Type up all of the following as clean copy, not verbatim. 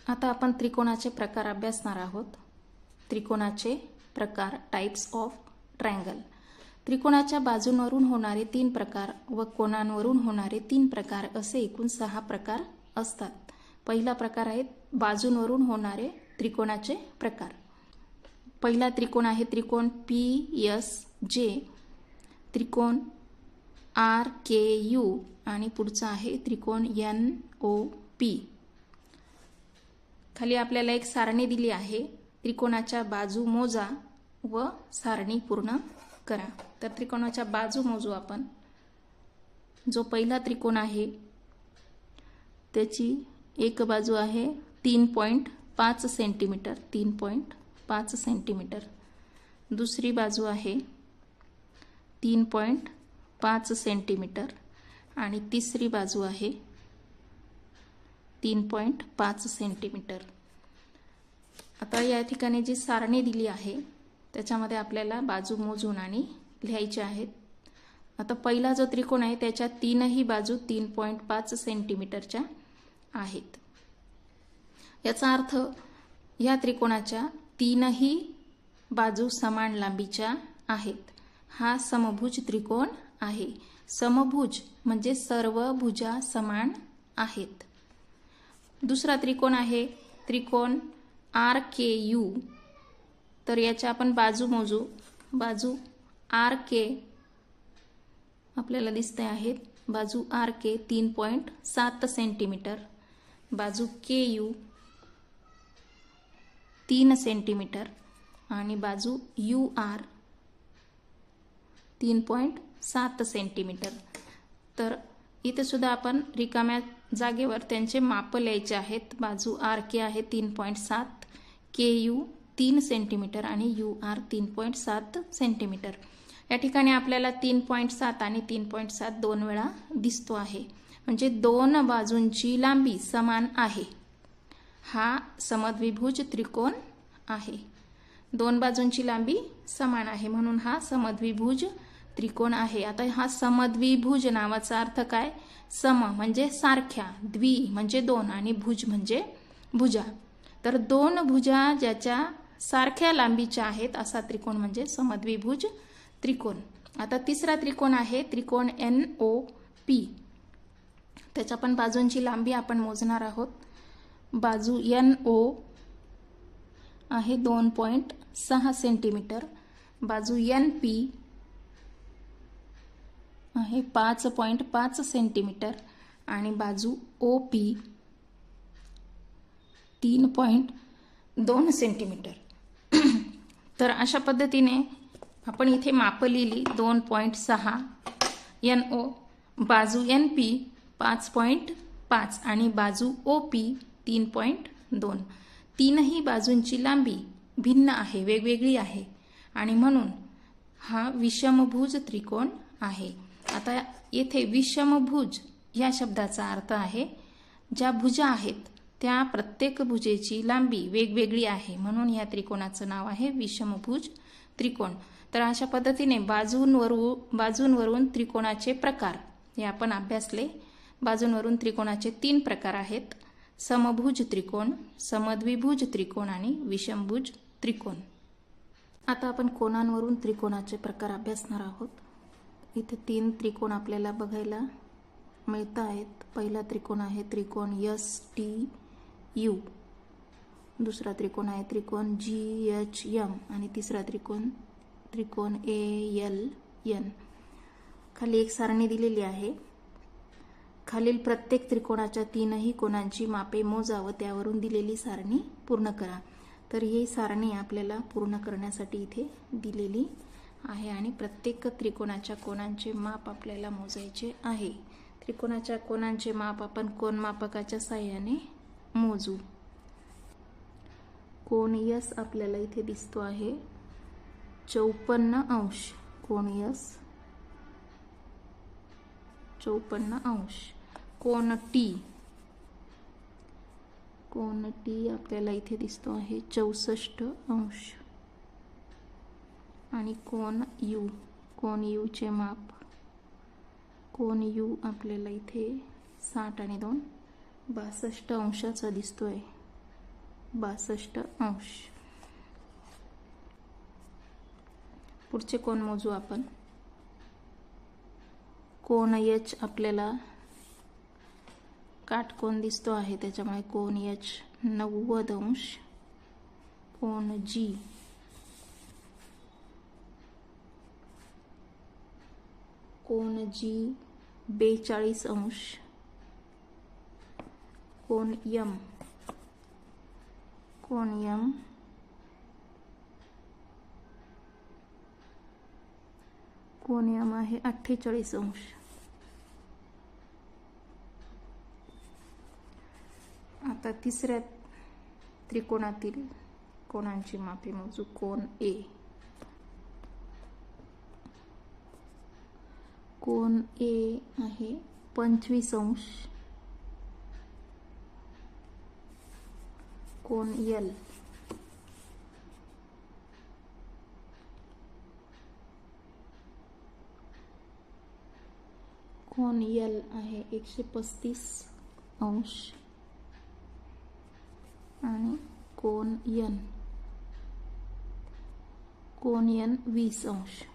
आता आपण त्रिकोणाचे प्रकार अभ्यासणार आहोत. त्रिकोणाचे प्रकार, टाइप्स ऑफ ट्रायंगल. त्रिकोणाच्या बाजूंवरून होणारे 3 प्रकार व कोनांवरून होणारे 3 प्रकार असे एकूण 6 प्रकार असतात. पहिला प्रकार आहे बाजूंवरून होणारे त्रिकोणाचे प्रकार. पहिला त्रिकोण आहे त्रिकोण PSJ, त्रिकोण RKU आणि पुढचा आहे त्रिकोण NOP. खाली आपल्याला एक सारणी दिली आहे. त्रिकोणाच्या बाजू मोजा व सारणी पूर्ण करा. तर त्रिकोणाच्या बाजू मोजू आपण. जो पहिला त्रिकोण आहे त्याची एक बाजू आहे 3.5 सेंटीमीटर, 3.5 सेंटीमीटर. दुसरी बाजू आहे 3.5 सेंटीमीटर आणि तिसरी बाजू आहे 3.5 सेंटीमीटर. आता या ठिकाणी जी सारणी दिली आहे त्याच्यामध्ये आपल्याला बाजू मोजून आणि लिहायच्या आहेत. आता पहिला जो त्रिकोण आहे त्याच्या तीनही बाजू 3.5 सेंटीमीटरच्या आहेत. याचा अर्थ या त्रिकोणाच्या तीनही बाजू समान लांबीच्या आहेत. हा समभुज त्रिकोण आहे. समभुज म्हणजे सर्व भुजा समान आहेत. दुसरा त्रिकोण आहे त्रिकोण RKU. तर याच्या आपण बाजू मोजू. बाजू RK आपल्याला दिसते आहेत. बाजू RK 3.7 सेंटीमीटर, बाजू KU 3 सेंटीमीटर आणि बाजू UR 3.7 सेंटीमीटर. तर इथे सुद्धा आपण रिकाम्या जागेवर त्यांचे माप लिहायचे आहेत. बाजू RK आहे 3.7, KU 3 सेंटीमीटर आणि UR 3.7 सेंटीमीटर. या ठिकाणी आपल्याला 3.7 आणि 3.7 दोन वेळा दिसतो आहे. म्हणजे दोन बाजूंची लांबी समान आहे. हा समद्विभुज त्रिकोण आहे. दोन बाजूंची लांबी समान आहे म्हणून हा समद्विभुज त्रिकोण आहे. आता हा समद्विभुज नावाचा अर्थ काय? सम म्हणजे सारख्या, द्वि म्हणजे दोन आणि भुज म्हणजे भुजा. तर दोन भुजा ज्याच्या सारख्या लांबीच्या आहेत असा त्रिकोण म्हणजे समद्विभुज त्रिकोण. आता तिसरा त्रिकोण आहे त्रिकोण NOP. त्याच्या पण बाजूंची लांबी आपण मोजणार आहोत. बाजू NO आहे 2.6 सेंटीमीटर, बाजू NP आहे 5.5 सेंटीमीटर आणि बाजू OP 3.2 सेंटीमीटर. तर अशा पद्धतीने आपण इथे माप लिहिली. 2.6 NO, बाजू NP 5.5 आणि बाजू OP 3.2. तीनही बाजूंची लांबी भिन्न आहे, वेगवेगळी आहे आणि म्हणून हा विषमभुज त्रिकोण आहे. आता येथे विषमभुज या शब्दाचा अर्थ आहे ज्या भुजा आहेत त्या प्रत्येक भुजेची लांबी वेगवेगळी आहे म्हणून या त्रिकोणाचं नाव आहे विषमभुज त्रिकोण. तर अशा पद्धतीने बाजूंवरून त्रिकोणाचे प्रकार हे आपण अभ्यासले. बाजूंवरून त्रिकोणाचे 3 प्रकार आहेत: समभुज त्रिकोण, समद्विभुज त्रिकोण आणि विषमभुज त्रिकोण. आता आपण कोनांवरून त्रिकोणाचे प्रकार अभ्यासणार आहोत. इथे 3 त्रिकोण आपल्याला बघायला मिळत आहेत. पहिला त्रिकोण आहे त्रिकोण STU, दुसरा त्रिकोण आहे त्रिकोण GHM आणि तिसरा त्रिकोण ALN. खाली एक सारणी दिलेली आहे. खालील प्रत्येक त्रिकोणाच्या तीनही कोनांची मापे मोजा व त्यावरून दिलेली सारणी पूर्ण करा. तर ही सारणी आपल्याला पूर्ण करण्यासाठी इथे दिलेली आहे आणि प्रत्येक त्रिकोणाच्या कोनांचे माप आपल्याला मोजायचे आहे. त्रिकोणाच्या कोनांचे माप आपण कोनमापकाच्या साहाय्याने मोजू. कोन S आपल्याला इथे दिसतो आहे 54 अंश. कोन S 54 अंश. कोन T आपल्याला इथे दिसतो आहे 64 अंश. आणि कोन U चे माप कोन U आपल्याला इथे 60 आणि 2 62 अंशाचा दिसतोय. 62°. पुढचे कोण मोजू आपण. कोण H आपल्याला काटकोन दिसतो आहे, त्याच्यामुळे कोण H 90°. कोण G कोण G 42°. कोण M कोण M कोण M आहे 48°. आता तिसऱ्या त्रिकोणातील कोणांची मापे मोजू. कोण A. कोण A आहे 25°. कोण L कोण L आहे 135°. आणि कोण N कोण N 20°.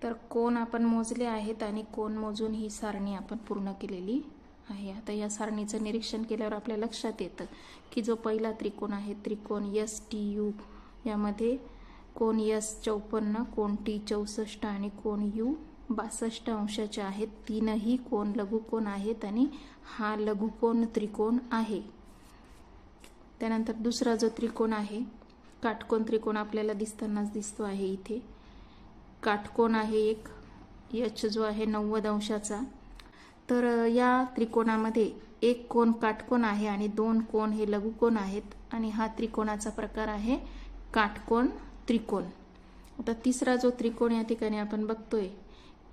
तर कोण आपण मोजले आहेत आणि कोण मोजून ही सारणी आपण पूर्ण केलेली आहे. आता या सारणीचं निरीक्षण केल्यावर आपल्या लक्षात येतं की जो पहिला त्रिकोण आहे त्रिकोण STU, यामध्ये कोण S 54, कोण T 64 आणि कोण U 62° आहेत. तीनही कोण लघुकोन आहेत आणि हा लघुकोन त्रिकोण आहे. त्यानंतर दुसरा जो त्रिकोण आहे काटकोन त्रिकोण आपल्याला दिसतानाच दिसतो आहे इथे. काटकोन आहे एक H जो आहे 90°. तर या त्रिकोणामध्ये एक कोण काटकोन आहे आणि दोन कोण हे लघुकोन आहेत आणि हा त्रिकोणाचा प्रकार आहे काटकोन त्रिकोण. आता तिसरा जो त्रिकोण या ठिकाणी आपण बघतोय,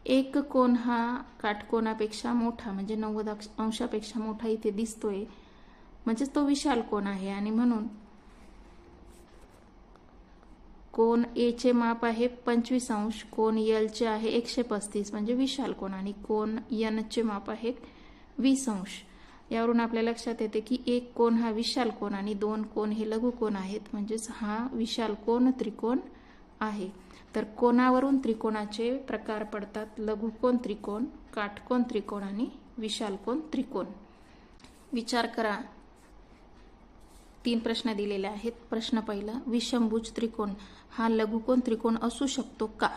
एक कोण हा काटकोनापेक्षा मोठा म्हणजे 90°पेक्षा मोठा इथे दिसतोय, म्हणजे तो विशाल कोण आहे. आणि म्हणून कोण A चे माप आहे 25°, कोण L चे आहे 135 म्हणजे विशाल कोण, आणि कोण N चे माप आहे 20°. यावरून आपल्या लक्षात येते की एक कोण हा विशाल कोण आणि दोन कोण हे लघु कोण आहेत, म्हणजेच हा विशाल कोण त्रिकोण आहे. तर कोणावरून त्रिकोणाचे प्रकार पडतात: लघुकोन त्रिकोण, काटकोन त्रिकोण आणि विशाल कोन त्रिकोण. विचार करा. 3 प्रश्न दिलेले आहेत. प्रश्न पहिला, विषमभुज त्रिकोण हा लघुकोन त्रिकोण असू शकतो का?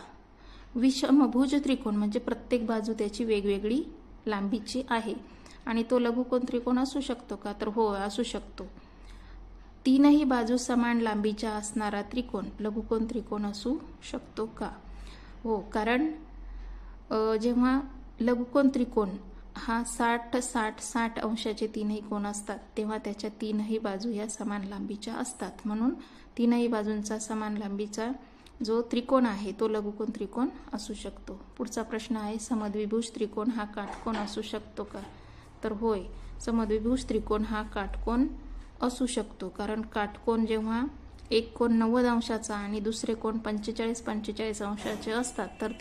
विषमभुज त्रिकोण म्हणजे प्रत्येक बाजू त्याची वेगवेगळी लांबीची आहे आणि तो लघुकोन त्रिकोण असू शकतो का? तर हो, असू शकतो. तीनही बाजू समान लांबीच्या असणारा त्रिकोण लघुकोन त्रिकोण असू शकतो का? हो, कारण जेव्हा लघुकोन त्रिकोण हा 60-60-60° तीनही कोण असतात तेव्हा त्याच्या तीनही बाजू या समान लांबीच्या असतात. म्हणून तीनही बाजूंचा समान लांबीचा जो त्रिकोण आहे तो लघुकोन त्रिकोण असू शकतो. पुढचा प्रश्न आहे, समद्विभुज त्रिकोण हा काटकोन असू शकतो का? तर होय, समद्विभुज त्रिकोण हा काटकोन असू शकतो. कारण काटकोन जेव्हा एक कोण 90° आणि दुसरे कोण 45-45° असतात तर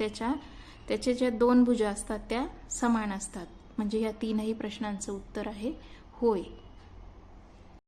त्याचे जे दोन भुजा असतात त्या समान असतात. म्हणजे या तीनही प्रश्नांचं उत्तर आहे होय.